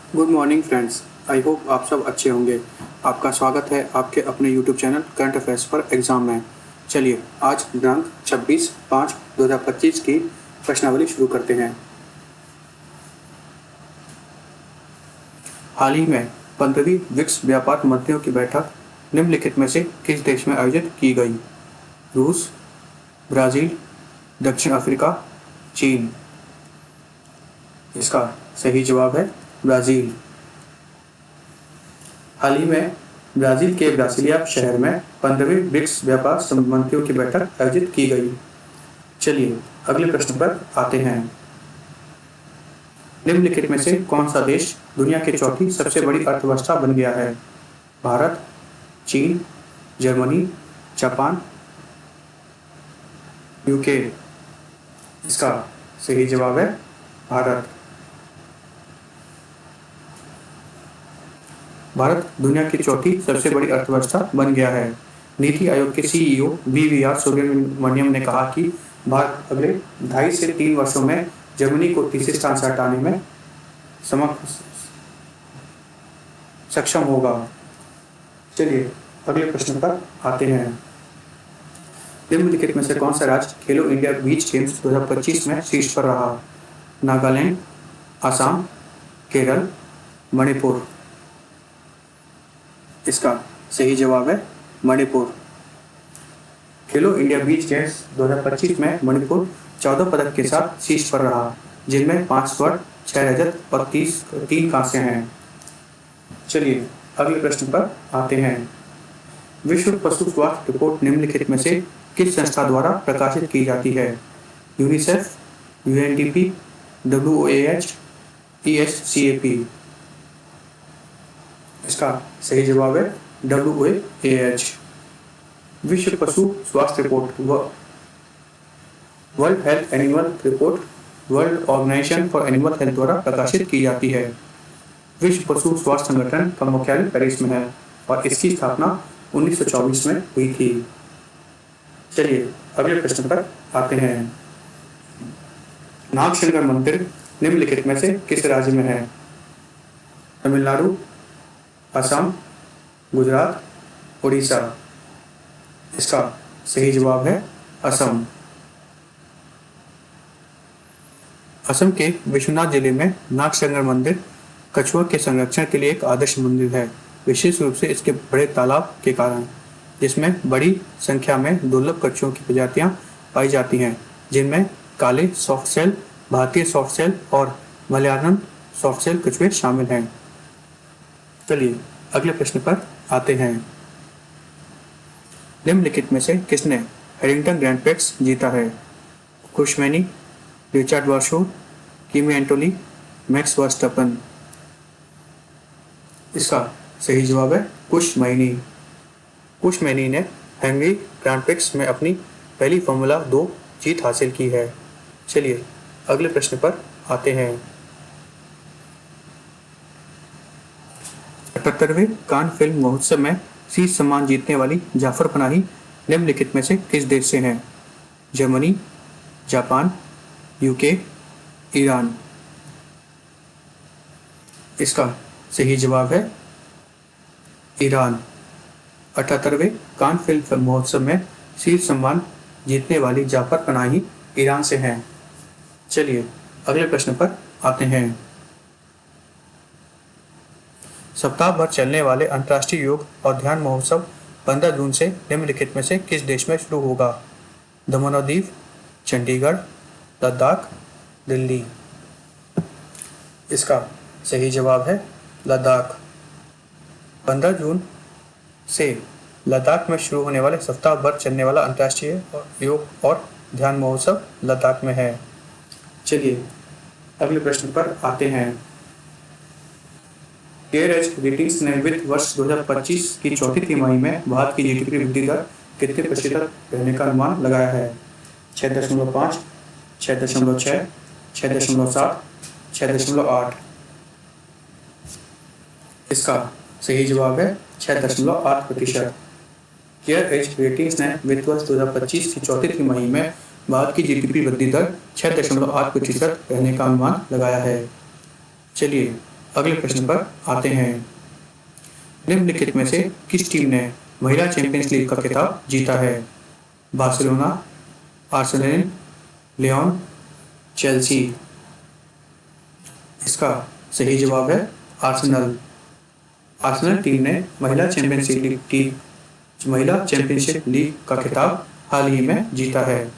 Good morning friends. I hope आप सब अच्छे होंगे। आपका स्वागत है आपके अपने यूट्यूब चैनल करंट अफेयर्स पर एग्ज़ाम में। चलिए आज दिनांक 26/5/2025 की प्रश्नावली शुरू करते हैं। हाल ही में 15वीं ब्रिक्स व्यापार मंत्रियों की बैठक निम्नलिखित में से किस देश में आयोजित की गई? रूस, ब्राज़ील, दक्षिण अफ्रीका, चीन। इसका सही जवाब है ब्राज़ील। हाल ही में ब्राज़ील के ब्रासिलिया शहर में 15वीं ब्रिक्स व्यापार मंत्रियों की बैठक आयोजित की गई। चलिए अगले प्रश्न पर आते हैं। निम्नलिखित में से कौन सा देश दुनिया की चौथी सबसे बड़ी अर्थव्यवस्था बन गया है? भारत, चीन, जर्मनी, जापान, यूके। इसका सही जवाब है भारत। भारत दुनिया की चौथी सबसे बड़ी अर्थव्यवस्था बन गया है। नीति आयोग के सीईओ वीवीआर सुब्रमण्यम ने कहा कि भारत अगले 2.5 से 3 वर्षों में जर्मनी को तीसरे स्थान से हटाने में सक्षम होगा। चलिए अगले प्रश्न पर आते हैं। निम्नलिखित में से कौन सा राज्य खेलो इंडिया बीच गेम्स 2025 में शीर्ष पर रहा? नागालैंड, असम, केरल, मणिपुर। इसका सही जवाब है मणिपुर। खेलो इंडिया बीच गेम्स 2025 में मणिपुर 14 पदक के साथ शीर्ष पर रहा, जिनमें 5 स्वर्ण, 6 रजत और 3 कांस्य हैं। चलिए अगले प्रश्न पर आते हैं। विश्व पशु स्वास्थ्य रिपोर्ट निम्नलिखित में से किस संस्था द्वारा प्रकाशित की जाती है? UNICEF, UNDP, WOH, ESCAP. इसका सही जवाब है WOAH। विश्व पशु स्वास्थ्य report world health animal report world organisation for animal health द्वारा प्रकाशित की जाती है। विश्व पशु स्वास्थ्य संगठन का मुख्यालय पेरिस में है और इसकी स्थापना 1924 में हुई थी। चलिए अगले प्रश्न पर आते हैं। नागशंकर मंदिर निम्नलिखित में से किस राज्य में है? तमिलनाडु, असम, गुजरात, उड़ीसा। इसका सही जवाब है असम। असम के विश्वनाथ जिले में नागशंकर मंदिर कछुआ के संरक्षण के लिए एक आदर्श मंदिर है, विशेष रूप से इसके बड़े तालाब के कारण, जिसमें बड़ी संख्या में दुर्लभ कछुओं की प्रजातियां पाई जाती हैं, जिनमें काले सॉफ्टशेल, भारतीय सॉफ्टशेल और मलयालम सॉफ्टशेल कछुए शामिल हैं। चलिए अगले प्रश्न पर आते हैं। निम्नलिखित में से किसने हैरिंगटन ग्रैंड प्रिक्स जीता है? खुशमैनी, रिचर्ड वाशो, किमी एंटोली, मैक्स वर्स्टैपन। इसका सही जवाब है खुशमैनी। खुशमैनी ने हंगरी ग्रैंड प्रिक्स में अपनी पहली फॉर्मूला 2 जीत हासिल की है। चलिए अगले प्रश्न पर आते हैं। 78वें कान फिल्म महोत्सव में शीर्ष सम्मान जीतने वाली जाफर पनाही निम्नलिखित में से किस देश से हैं? Germany, Japan, UK, Iran. इसका सही जवाब है ईरान। 78वें कान फिल्म महोत्सव में शीर्ष सम्मान जीतने वाली जाफर पनाही ईरान से हैं। चलिए अगले प्रश्न पर आते हैं। सप्ताह भर चलने वाले अंतर्राष्ट्रीय योग और ध्यान महोत्सव 15 जून से निम्नलिखित में से किस देश में शुरू होगा? दमन और दीव, चंडीगढ़, लद्दाख, दिल्ली। इसका सही जवाब है लद्दाख। 15 जून से लद्दाख में शुरू होने वाले सप्ताह भर चलने वाला अंतर्राष्ट्रीय योग और ध्यान महोत्सव लद्दाख में है। चलिए अगले प्रश्न पर आते हैं। केयरएज रेटिंग्स ने वित्त वर्ष 2025 की चौथी तिमाही में भारत की जीडीपी वृद्धि दर कितने प्रतिशत रहने का अनुमान लगाया है? 6.5, 6.6, 6.7, 6.8। इसका सही जवाब है 6.8%। केयरएज रेटिंग्स ने वित्त वर्ष 2025 की चौथी तिमाही में भारत की जीडीपी वृद्धि दर 6.8% रहने का अनुमान लगाया है। चलिए अगले प्रश्न पर आते हैं। निम्नलिखित में से किस टीम ने महिला चैंपियंस लीग का खिताब जीता है? Barcelona, Arsenal, Lyon, Chelsea. इसका सही जवाब है आर्सेनल। आर्सेनल टीम ने महिला चैंपियनशिप लीग का खिताब हाल ही में जीता है।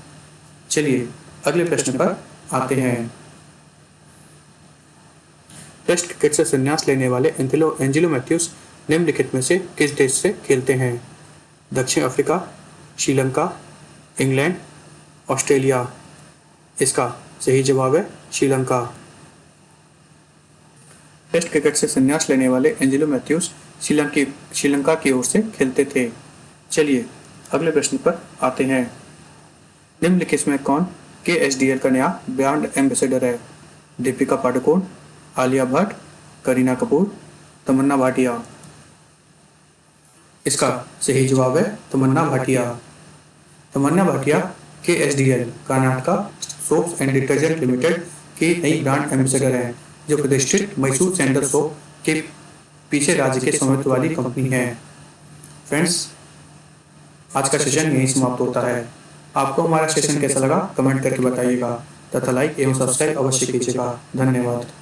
चलिए अगले प्रश्न पर आते हैं। टेस्ट क्रिकेट से संन्यास लेने वाले एंजेलो मैथ्यूज निम्नलिखित में से किस देश से खेलते हैं? दक्षिण अफ्रीका, श्रीलंका, इंग्लैंड, ऑस्ट्रेलिया। इसका सही जवाब है श्रीलंका। टेस्ट क्रिकेट से संन्यास लेने वाले एंजेलो मैथ्यूज श्रीलंका की ओर से खेलते थे। चलिए अगले प्रश्न पर आते हैं। निम्नलिखित में कौन KSDL का नया ब्रांड एम्बेसडर है? दीपिका पादुकोण, आलिया भट्ट, करीना कपूर, तमन्ना भाटिया। इसका सही जवाब है Tamannaah Bhatia. Tamannaah Bhatia KSDL Karnataka soaps and detergent limited की नई ब्रांड एम्बेसडर है, जो प्रतिष्ठित मैसूर सैंडल सोप के पीछे राज्य के स्वामित्व वाली कंपनी है। फ्रेंड्स, आज का सेशन यहीं समाप्त होता है। आपको हमारा सेशन कैसा लगा कमेंट करके बताइएगा तथा लाइक एवं सब्सक्राइब अवश्य कीजिएगा। धन्यवाद।